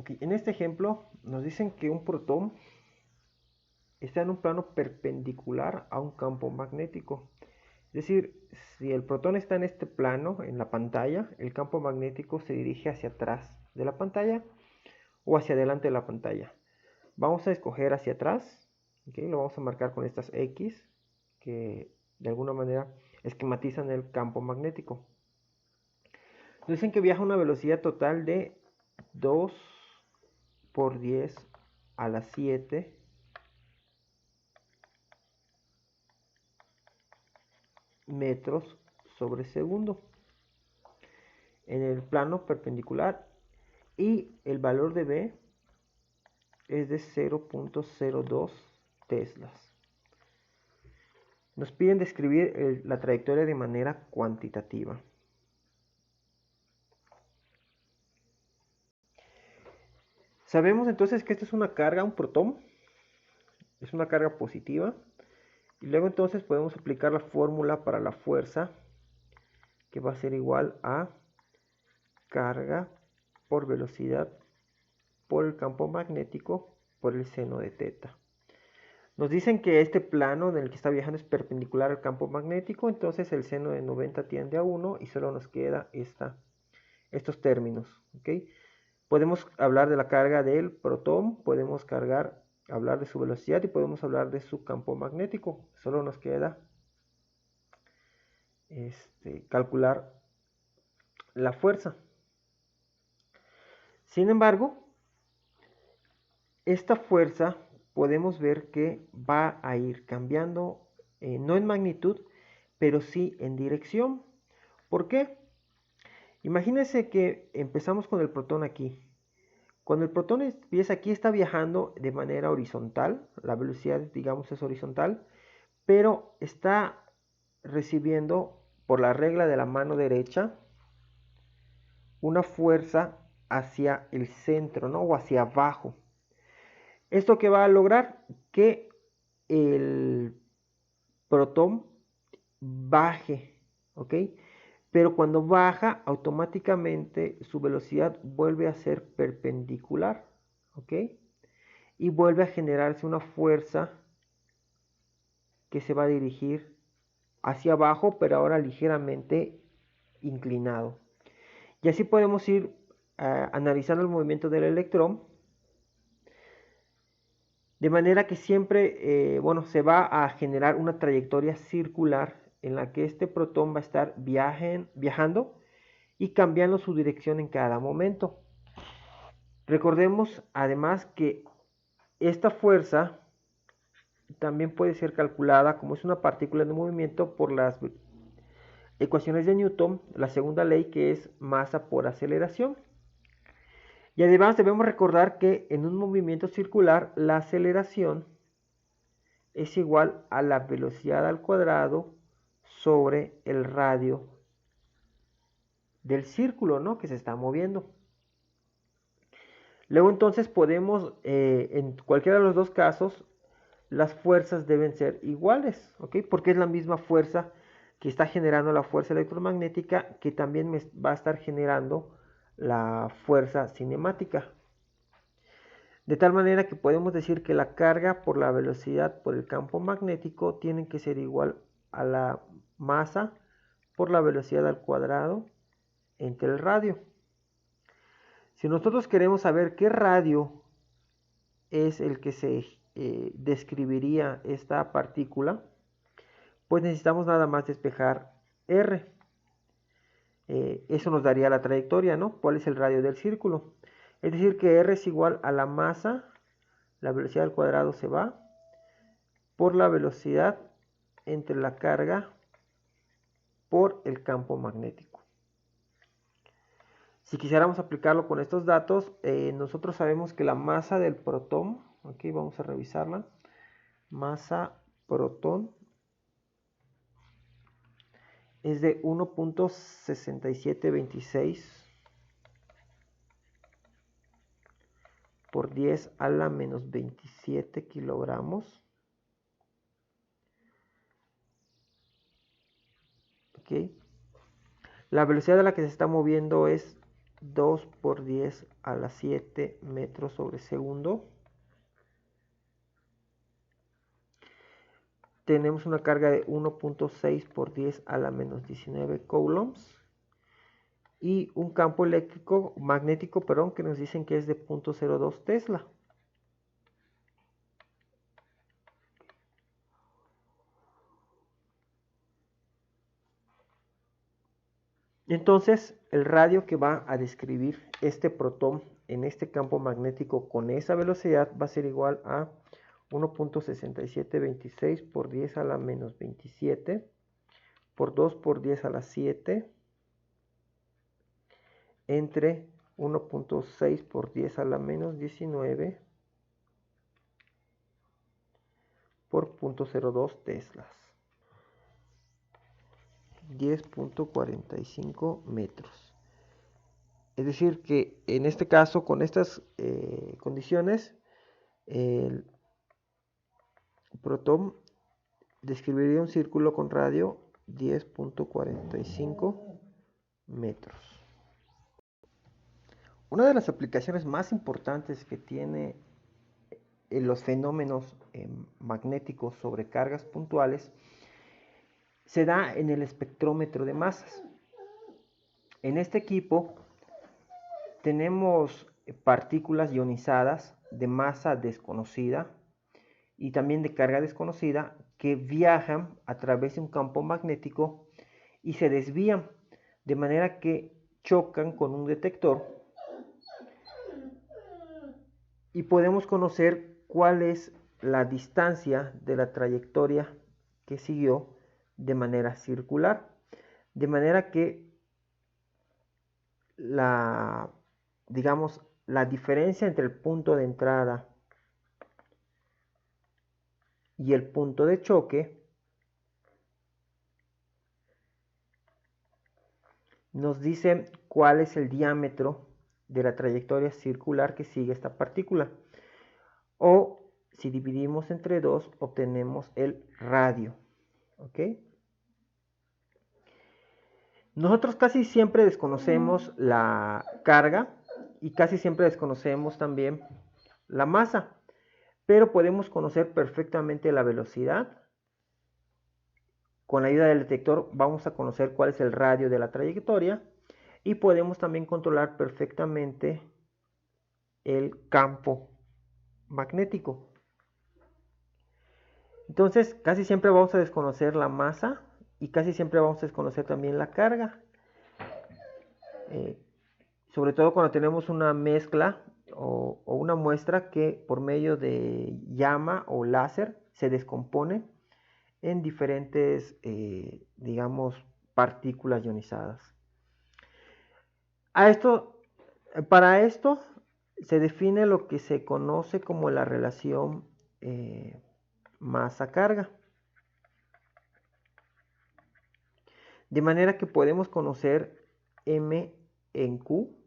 Ok, en este ejemplo nos dicen que un protón está en un plano perpendicular a un campo magnético. Es decir, si el protón está en este plano, en la pantalla, el campo magnético se dirige hacia atrás de la pantalla o hacia adelante de la pantalla. Vamos a escoger hacia atrás, ¿okay? Lo vamos a marcar con estas X, que de alguna manera esquematizan el campo magnético. Nos dicen que viaja a una velocidad total de 2 por 10 a la 7 metros sobre segundo en el plano perpendicular, y el valor de B es de 0.02 teslas. Nos piden describir la trayectoria de manera cuantitativa. Sabemos entonces que esta es una carga, un protón, es una carga positiva, y luego entonces podemos aplicar la fórmula para la fuerza, que va a ser igual a carga por velocidad por el campo magnético por el seno de teta. Nos dicen que este plano en el que está viajando es perpendicular al campo magnético, entonces el seno de 90 tiende a 1 y solo nos queda estos términos. ¿Okay? Podemos hablar de la carga del protón, podemos hablar de su velocidad y podemos hablar de su campo magnético. Solo nos queda calcular la fuerza. Sin embargo, esta fuerza podemos ver que va a ir cambiando, no en magnitud, pero sí en dirección. ¿Por qué? Imagínense que empezamos con el protón aquí. Cuando el protón empieza aquí, está viajando de manera horizontal, la velocidad, digamos, es horizontal, pero está recibiendo, por la regla de la mano derecha, una fuerza hacia el centro, ¿no? O hacia abajo. ¿Esto qué va a lograr? Que el protón baje, ¿ok? Pero cuando baja, automáticamente su velocidad vuelve a ser perpendicular, ¿ok? Y vuelve a generarse una fuerza que se va a dirigir hacia abajo, pero ahora ligeramente inclinado. Y así podemos ir analizando el movimiento del electrón, de manera que siempre, se va a generar una trayectoria circular en la que este protón va a estar viajando y cambiando su dirección en cada momento. Recordemos además que esta fuerza también puede ser calculada, como es una partícula en movimiento, por las ecuaciones de Newton, la segunda ley, que es masa por aceleración. Y además debemos recordar que en un movimiento circular la aceleración es igual a la velocidad al cuadrado sobre el radio del círculo, ¿no?, que se está moviendo. Luego entonces podemos, en cualquiera de los dos casos, las fuerzas deben ser iguales, ¿ok? Porque es la misma fuerza que está generando la fuerza electromagnética, que también va a estar generando la fuerza cinemática. De tal manera que podemos decir que la carga por la velocidad por el campo magnético tiene que ser igual a la masa por la velocidad al cuadrado entre el radio. Si nosotros queremos saber qué radio es el que se describiría esta partícula, pues necesitamos nada más despejar R. Eso nos daría la trayectoria, ¿no? ¿Cuál es el radio del círculo? Es decir, que R es igual a la masa, la velocidad al cuadrado se va, por la velocidad entre la carga por el campo magnético. Si quisiéramos aplicarlo con estos datos, nosotros sabemos que la masa del protón, aquí vamos a revisarla, masa protón es de 1.6726 por 10 a la menos 27 kilogramos. ¿Okay? La velocidad a la que se está moviendo es 2 por 10 a la 7 metros sobre segundo. Tenemos una carga de 1.6 por 10 a la menos 19 coulombs. Y un campo magnético, que nos dicen que es de 0.02 Tesla. Entonces, el radio que va a describir este protón en este campo magnético con esa velocidad va a ser igual a 1.6726 por 10 a la menos 27 por 2 por 10 a la 7 entre 1.6 por 10 a la menos 19 por 0.02 teslas. 10.45 metros. Es decir que en este caso, con estas condiciones, el protón describiría un círculo con radio 10.45 metros. Una de las aplicaciones más importantes que tiene los fenómenos magnéticos sobre cargas puntuales se da en el espectrómetro de masas. En este equipo tenemos partículas ionizadas de masa desconocida y también de carga desconocida que viajan a través de un campo magnético y se desvían de manera que chocan con un detector y podemos conocer cuál es la distancia de la trayectoria que siguió de manera circular, de manera que la diferencia entre el punto de entrada y el punto de choque nos dice cuál es el diámetro de la trayectoria circular que sigue esta partícula. O si dividimos entre 2, obtenemos el radio. ¿Ok? Nosotros casi siempre desconocemos la carga y casi siempre desconocemos también la masa, pero podemos conocer perfectamente la velocidad. Con la ayuda del detector vamos a conocer cuál es el radio de la trayectoria y podemos también controlar perfectamente el campo magnético. Entonces, casi siempre vamos a desconocer la masa y casi siempre vamos a desconocer también la carga. Sobre todo cuando tenemos una mezcla o una muestra que por medio de llama o láser se descompone en diferentes, partículas ionizadas. Para esto se define lo que se conoce como la relación masa-carga. De manera que podemos conocer M en Q,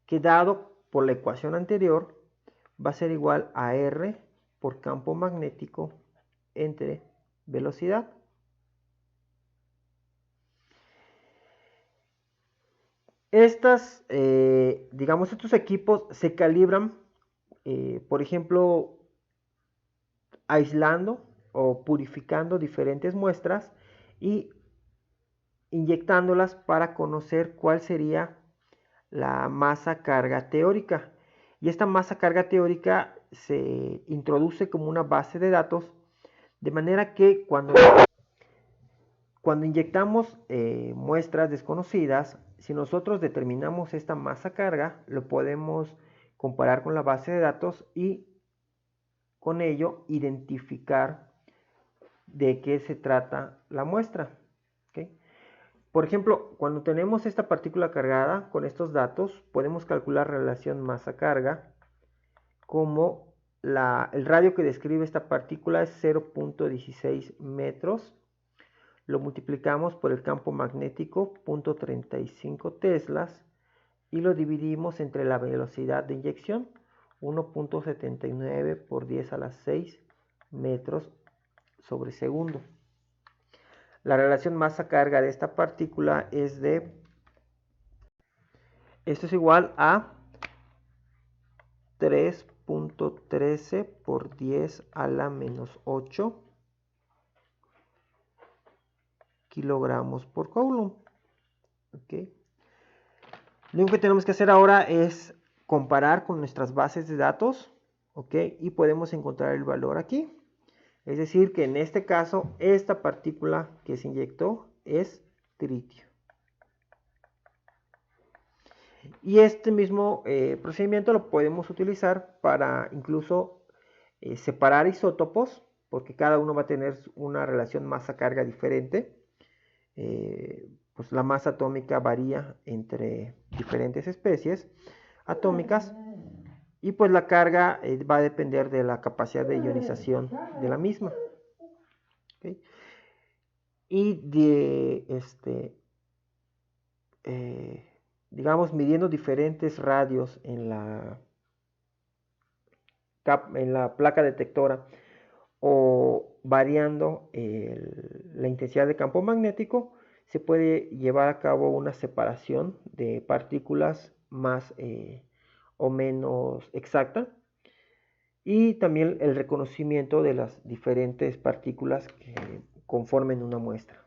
que dado por la ecuación anterior va a ser igual a R por campo magnético entre velocidad. Estos equipos se calibran, por ejemplo, aislando o purificando diferentes muestras y inyectándolas para conocer cuál sería la masa carga teórica. Y esta masa carga teórica se introduce como una base de datos, de manera que cuando inyectamos muestras desconocidas, si nosotros determinamos esta masa carga, lo podemos comparar con la base de datos y con ello identificar de qué se trata la muestra. ¿Okay? Por ejemplo, cuando tenemos esta partícula cargada con estos datos, podemos calcular la relación masa-carga como el radio que describe esta partícula es 0.16 metros. Lo multiplicamos por el campo magnético 0.35 teslas y lo dividimos entre la velocidad de inyección 1.79 por 10 a la 6 metros sobre segundo. La relación masa-carga de esta partícula es de Esto es igual a 3.13 por 10 a la menos 8 kilogramos por coulomb. ¿Okay? Lo único que tenemos que hacer ahora es comparar con nuestras bases de datos, ¿ok? Y podemos encontrar el valor aquí. Es decir, que en este caso, esta partícula que se inyectó es tritio. Y este mismo procedimiento lo podemos utilizar para incluso separar isótopos, porque cada uno va a tener una relación masa-carga diferente. Pues la masa atómica varía entre diferentes especies atómicas y pues la carga va a depender de la capacidad de ionización de la misma. ¿Okay? Y digamos, midiendo diferentes radios en la placa detectora o variando la intensidad de campo magnético, se puede llevar a cabo una separación de partículas más o menos exacta y también el reconocimiento de las diferentes partículas que conformen una muestra.